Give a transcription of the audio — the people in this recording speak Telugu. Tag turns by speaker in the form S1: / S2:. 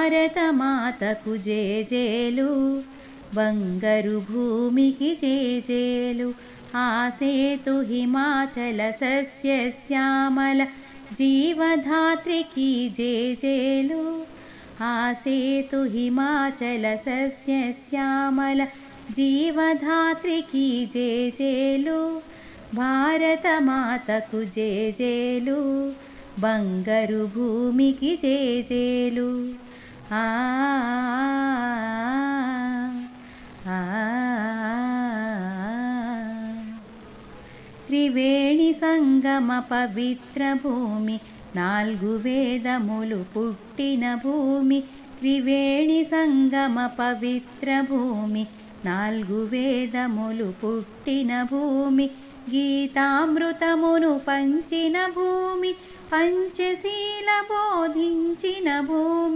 S1: భారతమాతకు జేజేలు, బంగారు భూమికి జేజేలు. ఆ సేతు హిమాచల సస్యశ్యామల జీవధాత్రికి జేజేలు. ఆ సేతు హిమాచల సస్యశ్యామల జీవధాత్రికి జేజేలు. భారతమాతకు జేజేలు, బంగారు భూమికి జేజేలు. ఆ త్రివేణి సంగమ పవిత్ర భూమి, 4 వేదములు పుట్టిన భూమి. త్రివేణి సంగమ పవిత్ర భూమి, 4 వేదములు పుట్టిన భూమి. గీతామృతమును పంచిన భూమి, పంచశీల బోధించిన భూమి.